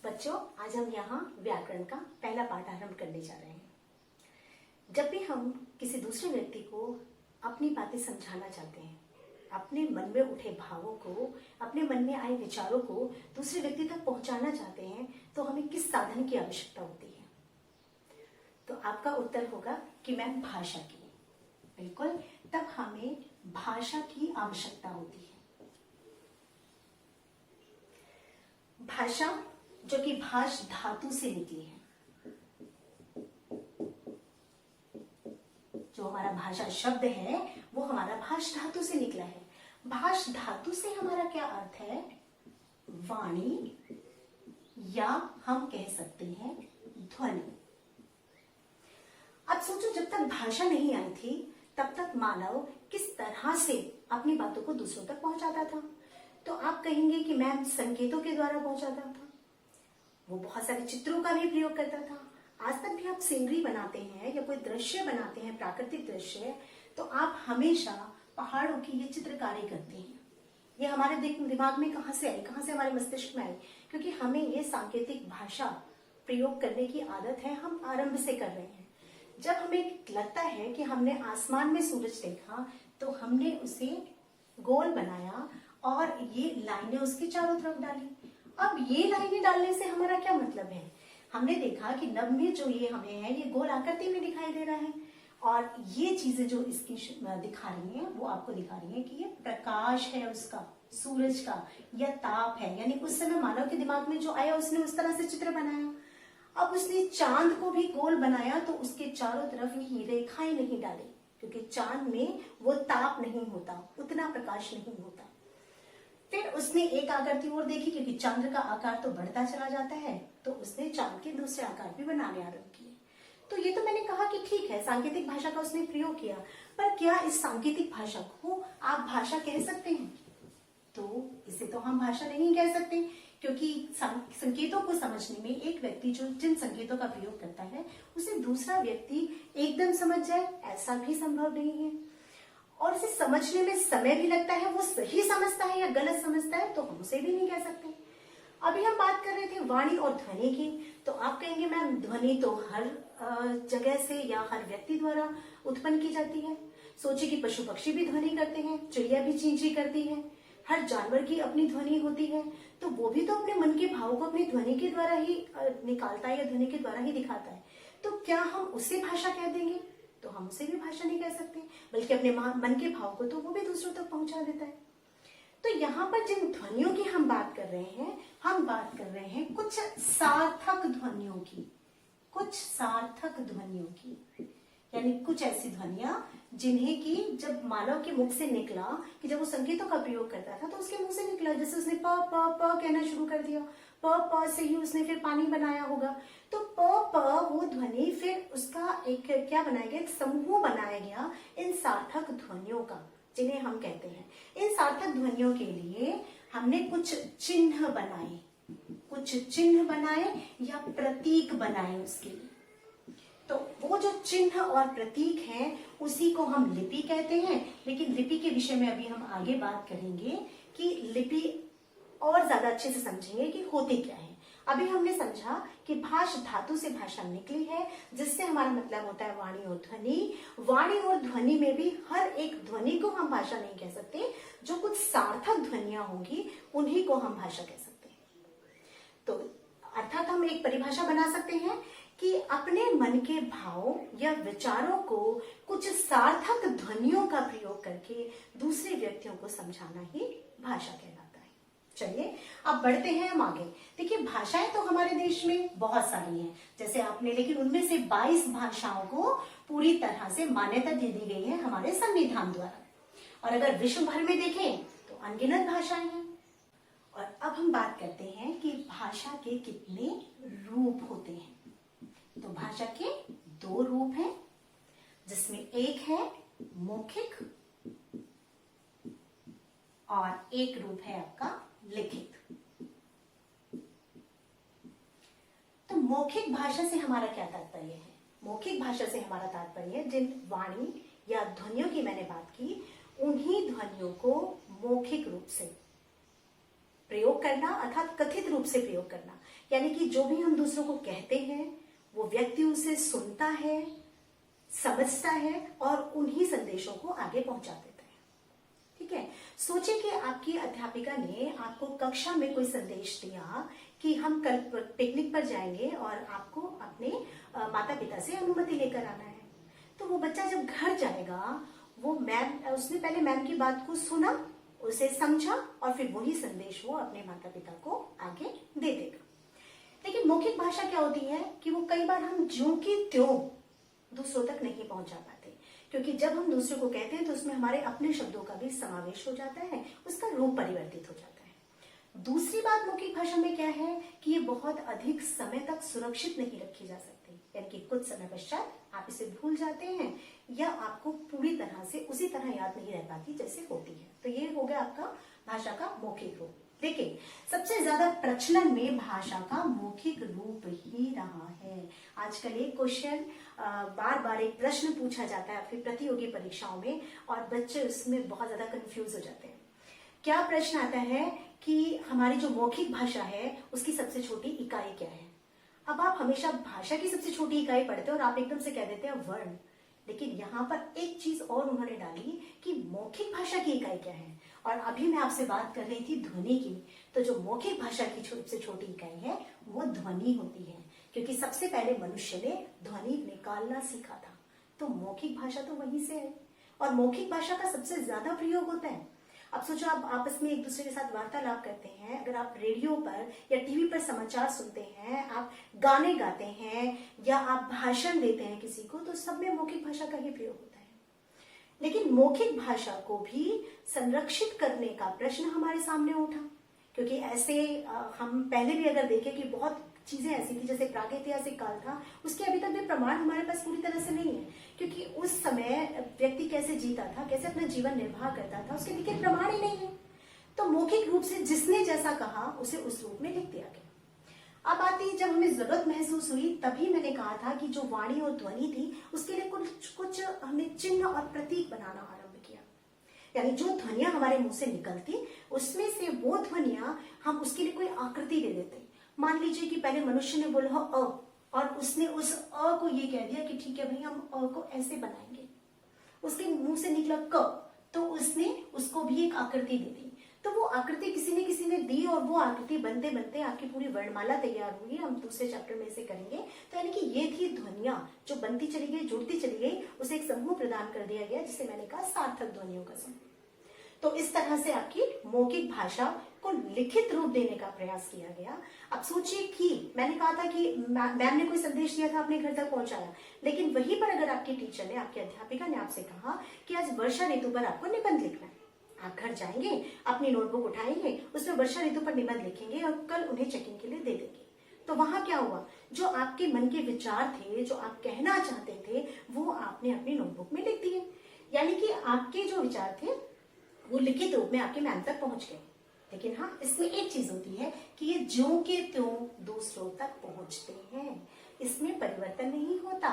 बच्चों, आज हम यहाँ व्याकरण का पहला पाठ आरंभ करने जा रहे हैं। जब भी हम किसी दूसरे व्यक्ति को अपनी बातें समझाना चाहते हैं, अपने मन में उठे भावों को, अपने मन में आए विचारों को दूसरे व्यक्ति तक पहुंचाना चाहते हैं, तो हमें किस साधन की आवश्यकता होती है? तो आपका उत्तर होगा कि मैम भाषा की। बिल्कुल, तब हमें भाषा की आवश्यकता होती है। भाषा जो कि भाष धातु से निकली है, जो हमारा भाषा शब्द है वो हमारा भाष धातु से निकला है। भाष धातु से हमारा क्या अर्थ है? वाणी, या हम कह सकते हैं ध्वनि। अब सोचो, जब तक भाषा नहीं आई थी तब तक मानव किस तरह से अपनी बातों को दूसरों तक पहुंचाता था? तो आप कहेंगे कि मैम संकेतों के द्वारा पहुंचाता था, वो बहुत सारे चित्रों का भी प्रयोग करता था। आज तक भी आप सीनरी बनाते हैं या कोई दृश्य बनाते हैं, प्राकृतिक दृश्य, तो आप हमेशा पहाड़ों की ये चित्रकारी करते हैं। ये हमारे दिमाग में कहाँ से आई, कहाँ से हमारे मस्तिष्क में आई? क्योंकि हमें ये सांकेतिक भाषा प्रयोग करने की आदत है, हम आरंभ से कर रहे हैं। जब हमें लगता है कि हमने आसमान में सूरज देखा तो हमने उसे गोल बनाया और ये लाइनें उसके चारों तरफ डाली। अब ये लाइनें डालने से हमारा क्या मतलब है? हमने देखा कि नभ में जो ये हमें है ये गोल आकृति में दिखाई दे रहा है, और ये चीजें जो इसकी दिखा रही हैं वो आपको दिखा रही है कि ये प्रकाश है उसका, सूरज का, या ताप है। यानी उस समय मानव के दिमाग में जो आया उसने उस तरह से चित्र बनाया। अब उसने चांद को भी गोल बनाया तो उसके चारों तरफ ये रेखाएं नहीं डाली, क्योंकि चांद में वो ताप नहीं होता, उतना प्रकाश नहीं होता। फिर उसने एक आकृति और देखी, क्योंकि चंद्र का आकार तो बढ़ता चला जाता है, तो उसने चांद के दूसरे आकार भी बनाने आरंभ किए। तो ये तो मैंने कहा कि ठीक है, सांकेतिक भाषा का उसने प्रयोग किया, पर क्या इस सांकेतिक भाषा को आप भाषा कह सकते हैं? तो इसे तो हम भाषा नहीं कह सकते, क्योंकि संकेतों को समझने में एक व्यक्ति जो जिन संकेतों का प्रयोग करता है उसे दूसरा व्यक्ति एकदम समझ जाए, ऐसा भी संभव नहीं है। और इसे समझने में समय भी लगता है, वो सही समझता है या गलत समझता है तो हम उसे भी नहीं कह सकते। अभी हम बात कर रहे थे वाणी और ध्वनि की, तो आप कहेंगे मैम ध्वनि तो हर जगह से या हर व्यक्ति द्वारा उत्पन्न की जाती है। सोचिए कि पशु पक्षी भी ध्वनि करते हैं, चिड़िया भी चीं चीं करती है, हर जानवर की अपनी ध्वनि होती है, तो वो भी तो अपने मन के भाव को अपनी ध्वनि के द्वारा ही निकालता है या ध्वनि के द्वारा ही दिखाता है। तो क्या हम उसे भाषा कह देंगे? तो हम उसे भी भाषा नहीं कह सकते, बल्कि अपने मन के भाव को तो वो भी दूसरों तक पहुंचा देता है। तो यहाँ पर जिन ध्वनियों की हम बात कर रहे हैं, हम बात कर रहे हैं कुछ सार्थक ध्वनियों की, कुछ सार्थक ध्वनियों की, यानी कुछ ऐसी ध्वनियां जिन्हें कि जब मानव के मुख से निकला, कि जब वो संकेतों का प्रयोग करता था तो उसके मुंह से निकला, जैसे उसने प प प कहना शुरू कर दिया, प प से ही उसने फिर पानी बनाया होगा, तो प प वो ध्वनि फिर उसका एक क्या बनाया गया, एक समूह बनाया गया इन सार्थक ध्वनियों का, जिन्हें हम कहते हैं। इन सार्थक ध्वनियों के लिए हमने कुछ चिन्ह बनाए, कुछ चिन्ह बनाए या प्रतीक बनाए उसके लिए। तो वो जो चिन्ह और प्रतीक हैं उसी को हम लिपि कहते हैं। लेकिन लिपि के विषय में अभी हम आगे बात करेंगे कि लिपि और ज्यादा अच्छे से समझेंगे कि होती क्या है। अभी हमने समझा कि भाष धातु से भाषा निकली है, जिससे हमारा मतलब होता है वाणी और ध्वनि। वाणी और ध्वनि में भी हर एक ध्वनि को हम भाषा नहीं कह सकते, जो कुछ सार्थक ध्वनियां होंगी उन्हीं को हम भाषा कह सकते हैं। तो अर्थात हम एक परिभाषा बना सकते हैं कि अपने मन के भाव या विचारों को कुछ सार्थक ध्वनियों का प्रयोग करके दूसरे व्यक्तियों को समझाना ही भाषा कहलाता है। चलिए अब बढ़ते हैं हम आगे। देखिए, भाषाएं तो हमारे देश में बहुत सारी हैं, जैसे आपने, लेकिन उनमें से 22 भाषाओं को पूरी तरह से मान्यता दे दी गई है हमारे संविधान द्वारा, और अगर विश्व भर में देखें तो अनगिनत भाषाएं हैं। और अब हम बात करते हैं कि भाषा के कितने रूप होते हैं। तो भाषा के 2 रूप हैं, जिसमें एक है मौखिक और एक रूप है आपका लिखित। तो मौखिक भाषा से हमारा क्या तात्पर्य है? मौखिक भाषा से हमारा तात्पर्य जिन वाणी या ध्वनियों की मैंने बात की, उन्हीं ध्वनियों को मौखिक रूप से प्रयोग करना अर्थात कथित रूप से प्रयोग करना, यानी कि जो भी हम दूसरों को कहते हैं वो व्यक्ति उसे सुनता है, समझता है और उन्हीं संदेशों को आगे पहुंचा देता है। ठीक है, सोचिए कि आपकी अध्यापिका ने आपको कक्षा में कोई संदेश दिया कि हम कल पिकनिक पर जाएंगे और आपको अपने माता पिता से अनुमति लेकर आना है। तो वो बच्चा जब घर जाएगा, वो उसने पहले मैम की बात को सुना, उसे समझा और फिर वही संदेश वो अपने माता पिता को आगे दे देगा। लेकिन मौखिक भाषा क्या होती है कि वो कई बार हम ज्यों की त्यों दूसरों तक नहीं पहुंचा पाते, क्योंकि जब हम दूसरों को कहते हैं तो उसमें हमारे अपने शब्दों का भी समावेश हो जाता है, उसका रूप परिवर्तित हो जाता है। दूसरी बात मौखिक भाषा में क्या है कि ये बहुत अधिक समय तक सुरक्षित नहीं रखी जा सकती, यानी कि कुछ समय पश्चात आप इसे भूल जाते हैं या आपको पूरी तरह से उसी तरह याद नहीं रह पाती जैसे होती है। तो ये हो गया आपका भाषा का मौखिक रूप। देखिए, सबसे ज्यादा प्रचलन में भाषा का मौखिक रूप ही रहा है। आजकल एक क्वेश्चन बार बार एक प्रश्न पूछा जाता है आपकी प्रतियोगी परीक्षाओं में और बच्चे उसमें बहुत ज्यादा कंफ्यूज हो जाते हैं। क्या प्रश्न आता है कि हमारी जो मौखिक भाषा है उसकी सबसे छोटी इकाई क्या है। अब आप हमेशा भाषा की सबसे छोटी इकाई पढ़ते हो और आप एकदम से कह देते हैं वर्ण, लेकिन यहाँ पर एक चीज और उन्होंने डाली कि मौखिक भाषा की इकाई क्या है। और अभी मैं आपसे बात कर रही थी ध्वनि की, तो जो मौखिक भाषा की सबसे छोटी इकाई है वो ध्वनि होती है, क्योंकि सबसे पहले मनुष्य ने ध्वनि निकालना सीखा था। तो मौखिक भाषा तो वहीं से है और मौखिक भाषा का सबसे ज्यादा प्रयोग होता है। अब सोचो, आप आपस में एक दूसरे के साथ वार्तालाप करते हैं, अगर आप रेडियो पर या टीवी पर समाचार सुनते हैं, आप गाने गाते हैं या आप भाषण देते हैं किसी को, तो सब में मौखिक भाषा का ही प्रयोग होता है। लेकिन मौखिक भाषा को भी संरक्षित करने का प्रश्न हमारे सामने उठा, क्योंकि ऐसे हम पहले भी अगर देखें कि बहुत चीजें ऐसी थी, जैसे प्रागैतिहासिक काल था, उसके अभी तक भी प्रमाण हमारे पास पूरी तरह से नहीं है, क्योंकि उस समय व्यक्ति कैसे जीता था, कैसे अपना जीवन निर्वाह करता था, उसके लिखित प्रमाण ही नहीं है। तो मौखिक रूप से जिसने जैसा कहा उसे उस रूप में लिख दिया गया। अब आती जब हमें जरूरत महसूस हुई, तभी मैंने कहा था कि जो वाणी और ध्वनि थी उसके लिए कुछ हमने चिन्ह और प्रतीक बनाना आरंभ किया, यानी जो ध्वनियां हमारे मुंह से निकलती उसमें से वो ध्वनियां हम उसके लिए कोई आकृति दे देते। मान लीजिए कि पहले मनुष्य ने बोला अ और उसने उस अ को ये कह दिया कि ठीक है भाई हम अ को ऐसे बनाएंगे, उसके मुंह से निकला क, तो उसने उसको भी एक आकृति दे दी। तो वो आकृति किसी ने दी और वो आकृति बनते बनते आपकी पूरी वर्णमाला तैयार हुई। हम दूसरे चैप्टर में इसे करेंगे। तो यानी कि ये थी ध्वनियां जो बनती चली गई, जुड़ती चली गई, उसे एक समूह प्रदान कर दिया गया, जिसे मैंने कहा सार्थक ध्वनियों का समूह। तो इस तरह से आपकी मौखिक भाषा को लिखित रूप देने का प्रयास किया गया। अब सोचिए कि मैंने कहा था कि मैम ने कोई संदेश दिया था, अपने घर तक पहुंचाया, लेकिन वहीं पर अगर आपके टीचर ने, आपके अध्यापिका ने आपसे कहा कि आज वर्षा ऋतु पर आपको निबंध लिखना है, आप घर जाएंगे, अपनी नोटबुक उठाएंगे, उसमें वर्षा ऋतु पर निबंध लिखेंगे और कल उन्हें चेकिंग के लिए दे देंगे। तो वहां क्या हुआ, जो आपके मन के विचार थे, जो आप कहना चाहते थे, वो आपने अपनी नोटबुक में लिख दिए। यानी कि आपके जो विचार थे वो लिखित रूप में आपके मैम तक पहुंच गए। लेकिन हाँ, इसमें एक चीज होती है कि ये ज्यों के त्यों दूसरों तक पहुंचते हैं, इसमें परिवर्तन नहीं होता।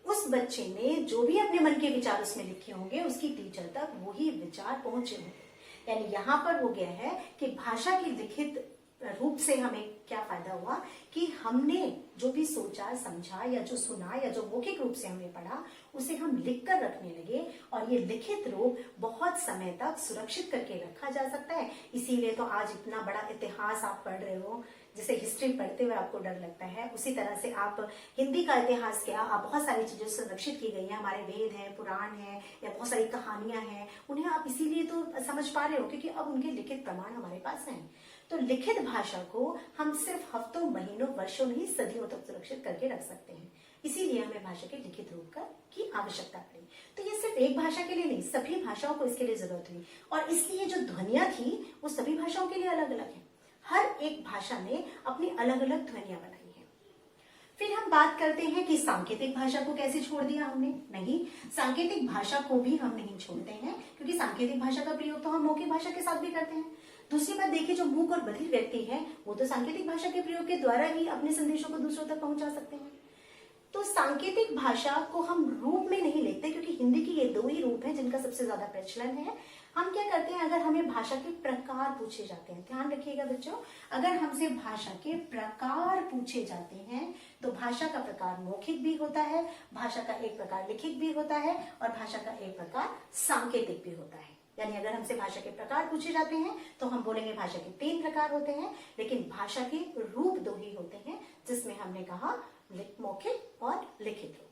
उस बच्चे ने जो भी अपने मन के विचार उसमें लिखे होंगे, उसकी टीचर तक वही विचार पहुंचे होंगे। यानी यहाँ पर हो गया है कि भाषा की लिखित रूप से हमें क्या फायदा हुआ कि हमने जो भी सोचा, समझा या जो सुना या जो मौखिक रूप से हमने पढ़ा, उसे हम लिख कर रखने लगे और ये लिखित रूप बहुत समय तक सुरक्षित करके रखा जा सकता है। इसीलिए तो आज इतना बड़ा इतिहास आप पढ़ रहे हो, जैसे हिस्ट्री पढ़ते हुए आपको डर लगता है, उसी तरह से आप हिंदी का इतिहास क्या, आप बहुत सारी चीजें संरक्षित की गई हैं, हमारे वेद हैं, पुराण हैं या बहुत सारी कहानियां हैं, उन्हें आप इसीलिए तो समझ पा रहे हो क्योंकि अब उनके लिखित प्रमाण हमारे पास हैं। तो लिखित भाषा को हम सिर्फ हफ्तों, महीनों, वर्षों नहीं, सदियों तक सुरक्षित करके रख सकते हैं। इसीलिए हमें भाषा के लिखित रूप की आवश्यकता पड़ी। तो ये सिर्फ एक भाषा के लिए नहीं, सभी भाषाओं को इसके लिए जरूरत हुई और इसलिए जो ध्वनियां थी वो सभी भाषाओं के लिए अलग अलग है। हर एक भाषा ने अपनी अलग अलग ध्वनियां बनाई हैं। फिर हम बात करते हैं कि सांकेतिक भाषा को कैसे छोड़ दिया हमने। नहीं, सांकेतिक भाषा को भी हम नहीं छोड़ते हैं, क्योंकि सांकेतिक भाषा का प्रयोग तो हम मौखिक भाषा के साथ भी करते हैं। दूसरी बात देखिए, जो मूक और बधिर व्यक्ति है वो तो सांकेतिक भाषा के प्रयोग के द्वारा ही अपने संदेशों को दूसरों तक पहुंचा सकते हैं। तो सांकेतिक भाषा को हम रूप में नहीं लेते, क्योंकि हिंदी की ये दो ही रूप है जिनका सबसे ज्यादा प्रचलन है। हम क्या करते हैं, अगर हमें भाषा के प्रकार पूछे जाते हैं, ध्यान रखिएगा बच्चों, अगर हमसे भाषा के प्रकार पूछे जाते हैं तो भाषा का प्रकार मौखिक भी होता है, भाषा का एक प्रकार लिखित भी होता है और भाषा का एक प्रकार सांकेतिक भी होता है। यानी अगर हमसे भाषा के प्रकार पूछे जाते हैं तो हम बोलेंगे भाषा के 3 प्रकार होते हैं, लेकिन भाषा के रूप 2 ही होते हैं, जिसमें हमने कहा मौखिक और लिखित रूप।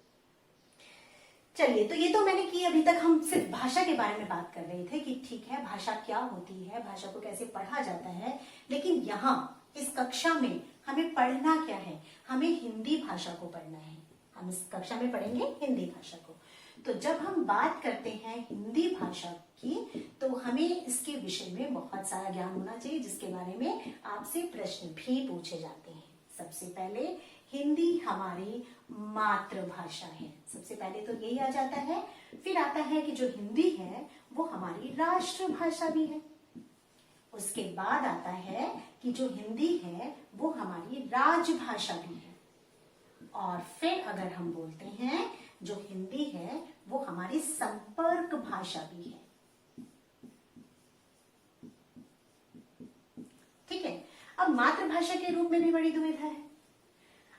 चलिए, तो ये तो मैंने की, अभी तक हम सिर्फ भाषा के बारे में बात कर रहे थे कि ठीक है भाषा क्या होती है, भाषा को कैसे पढ़ा जाता है, लेकिन यहाँ इस कक्षा में हमें पढ़ना क्या है, हमें हिंदी भाषा को पढ़ना है। हम इस कक्षा में पढ़ेंगे हिंदी भाषा को। तो जब हम बात करते हैं हिंदी भाषा की तो हमें इसके विषय में बहुत सारा ज्ञान होना चाहिए, जिसके बारे में आपसे प्रश्न भी पूछे जाते हैं। सबसे पहले हिंदी हमारी मातृभाषा है, सबसे पहले तो यही आ जाता है। फिर आता है कि जो हिंदी है वो हमारी राष्ट्रभाषा भी है। उसके बाद आता है कि जो हिंदी है वो हमारी राजभाषा भी है। और फिर अगर हम बोलते हैं जो हिंदी है वो हमारी संपर्क भाषा भी है। ठीक है, अब मातृभाषा के रूप में भी बड़ी दुविधा है।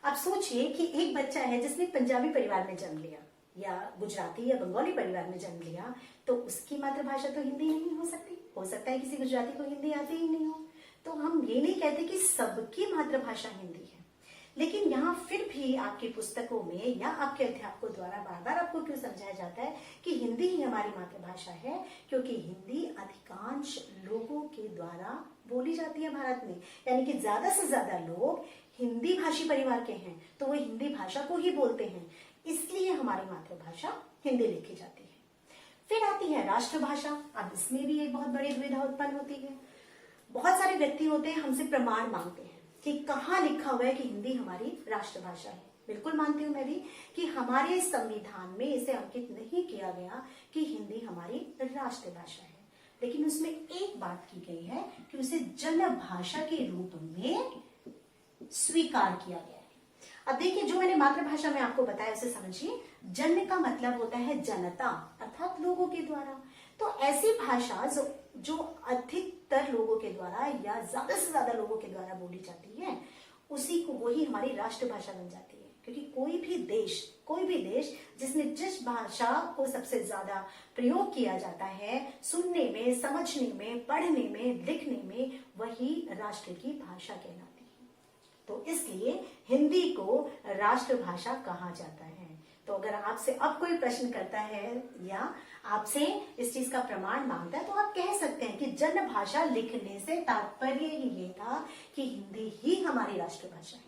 अब सोचिए कि एक बच्चा है जिसने पंजाबी परिवार में जन्म लिया या गुजराती या बंगाली परिवार में जन्म लिया, तो उसकी मातृभाषा तो हिंदी नहीं हो सकती। हो सकता है किसी गुजराती को हिंदी आती ही नहीं हो। तो हम ये नहीं कहते कि सबकी मातृभाषा हिंदी है, लेकिन यहाँ फिर भी आपकी पुस्तकों में या आपके अध्यापकों द्वारा बार बार आपको क्यों समझाया जाता है कि हिंदी ही हमारी मातृभाषा है, क्योंकि हिंदी अधिकांश लोगों के द्वारा बोली जाती है भारत में। यानी कि ज्यादा से ज्यादा लोग हिंदी भाषी परिवार के हैं, तो वो हिंदी भाषा को ही बोलते हैं, इसलिए हमारी मातृभाषा हिंदी लिखी जाती है। फिर आती है राष्ट्रभाषा। अब इसमें भी एक बहुत बड़ी दुविधा उत्पन्न होती है। बहुत सारे व्यक्ति होते हैं हमसे प्रमाण मांगते हैं कि कहाँ लिखा हुआ है कि हिंदी हमारी राष्ट्रभाषा है। बिल्कुल मानती हूं मैं भी कि हमारे संविधान में इसे अंकित नहीं किया गया कि हिंदी हमारी राष्ट्रभाषा है, लेकिन उसमें एक बात की गई है कि उसे जनभाषा के रूप में स्वीकार किया गया है। अब देखिए, जो मैंने मातृभाषा में आपको बताया उसे समझिए। जन का मतलब होता है जनता, अर्थात लोगों के द्वारा। तो ऐसी भाषा जो अधिकतर लोगों के द्वारा या ज्यादा से ज्यादा लोगों के द्वारा बोली जाती है, उसी को वही हमारी राष्ट्रभाषा बन जाती है। क्योंकि कोई भी देश जिसमें जिस भाषा को सबसे ज्यादा प्रयोग किया जाता है सुनने में, समझने में, पढ़ने में, लिखने में, वही राष्ट्र की भाषा कहलाती है। तो इसलिए हिंदी को राष्ट्रभाषा कहा जाता है। तो अगर आपसे अब कोई प्रश्न करता है या आपसे इस चीज का प्रमाण मांगता है तो आप कह सकते हैं कि जन भाषा लिखने से तात्पर्य ही ये था कि हिंदी ही हमारी राष्ट्रभाषा है।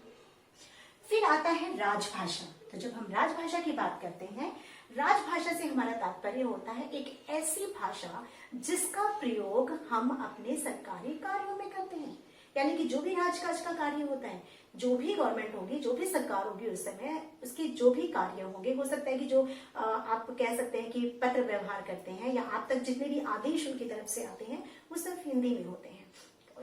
फिर आता है राजभाषा। तो जब हम राजभाषा की बात करते हैं, राजभाषा से हमारा तात्पर्य होता है एक ऐसी भाषा जिसका प्रयोग हम अपने सरकारी कार्यों में करते हैं। यानी कि जो भी राजकाज का कार्य होता है, जो भी गवर्नमेंट होगी, जो भी सरकार होगी, उस समय उसके जो भी कार्य होंगे, हो सकता है कि जो आप कह सकते हैं कि पत्र व्यवहार करते हैं या आप तक जितने भी आदेश उनकी तरफ से आते हैं वो सिर्फ हिंदी में होते हैं।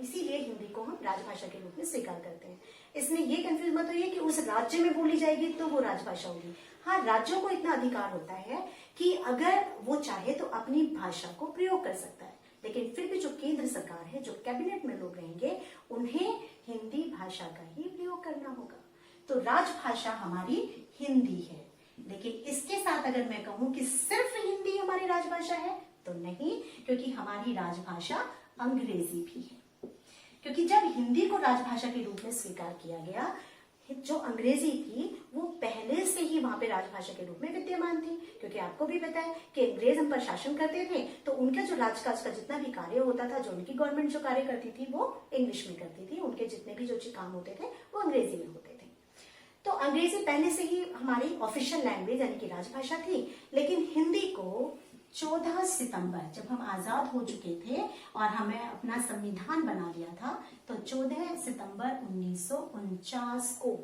इसीलिए हिंदी को हम राजभाषा के रूप में स्वीकार करते हैं। इसमें ये कंफ्यूज मत होइए कि उस राज्य में बोली जाएगी तो वो राजभाषा होगी। हाँ, राज्यों को इतना अधिकार होता है कि अगर वो चाहे तो अपनी भाषा को प्रयोग कर सकता है, लेकिन फिर भी जो केंद्र सरकार है, जो कैबिनेट में लोग रहेंगे, उन्हें हिंदी भाषा का ही प्रयोग करना होगा। तो राजभाषा हमारी हिंदी है, लेकिन इसके साथ अगर मैं कहूं कि सिर्फ हिंदी हमारी राजभाषा है तो नहीं, क्योंकि हमारी राजभाषा अंग्रेजी भी है। क्योंकि जब हिंदी को राजभाषा के रूप में स्वीकार किया गया, जो अंग्रेजी थी वो पहले से ही वहां पे राजभाषा के रूप में विद्यमान थी। क्योंकि आपको भी पता है कि अंग्रेज हम पर शासन करते थे, तो उनका जो राजकाज का जितना भी कार्य होता था, जो उनकी गवर्नमेंट जो कार्य करती थी वो इंग्लिश में करती थी। उनके जितने भी जो काम होते थे वो अंग्रेजी में होते थे। तो अंग्रेजी पहले से ही हमारी ऑफिशियल लैंग्वेज यानी कि राजभाषा थी। लेकिन हिंदी को 14 सितंबर जब हम आजाद हो चुके थे और हमें अपना संविधान बना लिया था, तो 14 सितंबर 1949 को,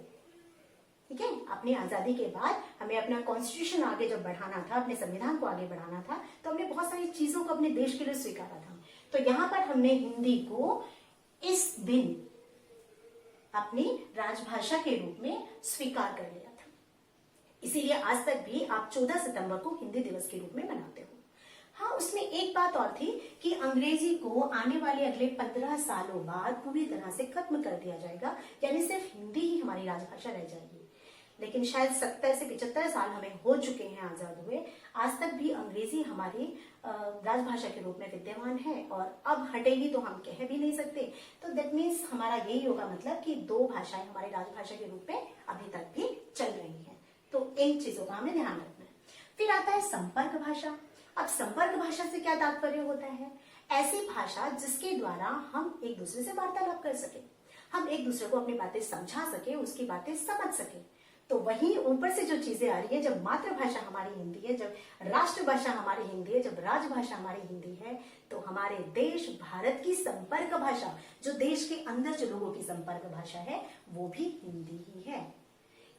ठीक है, अपनी आजादी के बाद हमें अपना कॉन्स्टिट्यूशन आगे जब बढ़ाना था, अपने संविधान को आगे बढ़ाना था, तो हमने बहुत सारी चीजों को अपने देश के लिए स्वीकारा था। तो यहाँ पर हमने हिंदी को इस दिन अपनी राजभाषा के रूप में स्वीकार कर लिया था। इसीलिए आज तक भी आप 14 सितंबर को हिंदी दिवस के रूप में मनाते हो। हाँ, उसमें एक बात और थी कि अंग्रेजी को आने वाले अगले 15 सालों बाद पूरी तरह से खत्म कर दिया जाएगा, यानी सिर्फ हिंदी ही हमारी राजभाषा रह जाएगी। लेकिन शायद 70 से 75 साल हमें हो चुके हैं आजाद हुए, आज तक भी अंग्रेजी हमारी राजभाषा के रूप में विद्यमान है, और अब हटेगी तो हम कह भी नहीं सकते। तो दैट मीन्स हमारा यही होगा मतलब कि दो भाषाएं हमारी राजभाषा के रूप में अभी तक भी चल रही हैं। तो इन चीजों का हमें ध्यान रखना है। फिर आता है संपर्क भाषा। अब संपर्क भाषा से क्या तात्पर्य होता है? ऐसी भाषा जिसके द्वारा हम एक दूसरे से वार्तालाप कर सके, हम एक दूसरे को अपनी बातें समझा सके, उसकी बातें समझ सके। तो वहीं ऊपर से जो चीजें आ रही है, जब मातृभाषा हमारी हिंदी है, जब राष्ट्रभाषा हमारी हिंदी है, जब राजभाषा हमारी हिंदी है, तो हमारे देश भारत की संपर्क भाषा, जो देश के अंदर जो लोगों की संपर्क भाषा है, वो भी हिंदी ही है।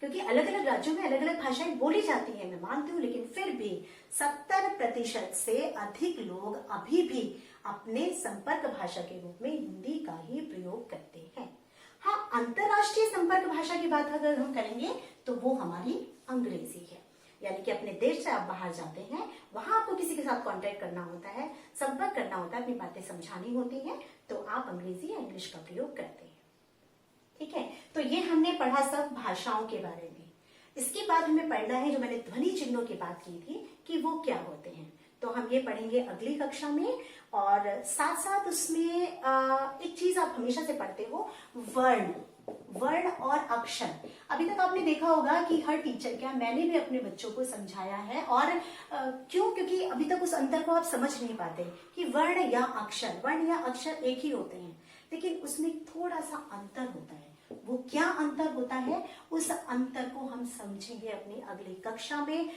क्योंकि अलग अलग राज्यों में अलग अलग भाषाएं बोली जाती हैं, मैं मानती हूँ, लेकिन फिर भी 70% से अधिक लोग अभी भी अपने संपर्क भाषा के रूप में हिंदी का ही प्रयोग करते हैं। हाँ, अंतरराष्ट्रीय संपर्क भाषा की बात अगर हम करेंगे तो वो हमारी अंग्रेजी है। यानी कि अपने देश से आप बाहर जाते हैं, वहां आपको किसी के साथ कांटेक्ट करना होता है, संपर्क करना होता है, अपनी बातें समझानी होती हैं, तो आप अंग्रेजी या इंग्लिश का प्रयोग करते हैं। ठीक है, तो ये हमने पढ़ा सब भाषाओं के बारे में। इसके बाद हमें पढ़ना है, जो मैंने ध्वनि चिन्हों की बात की थी कि वो क्या होते हैं, तो हम ये पढ़ेंगे अगली कक्षा में। और साथ साथ उसमें एक चीज आप हमेशा से पढ़ते हो, वर्ण और अक्षर। अभी तक आपने देखा होगा कि हर टीचर, क्या मैंने भी अपने बच्चों को समझाया है, और क्यों? क्योंकि अभी तक उस अंतर को आप समझ नहीं पाते कि वर्ण या अक्षर एक ही होते हैं, लेकिन उसमें थोड़ा सा अंतर होता है। वो क्या अंतर होता है, उस अंतर को हम समझेंगे अपनी अगली कक्षा में।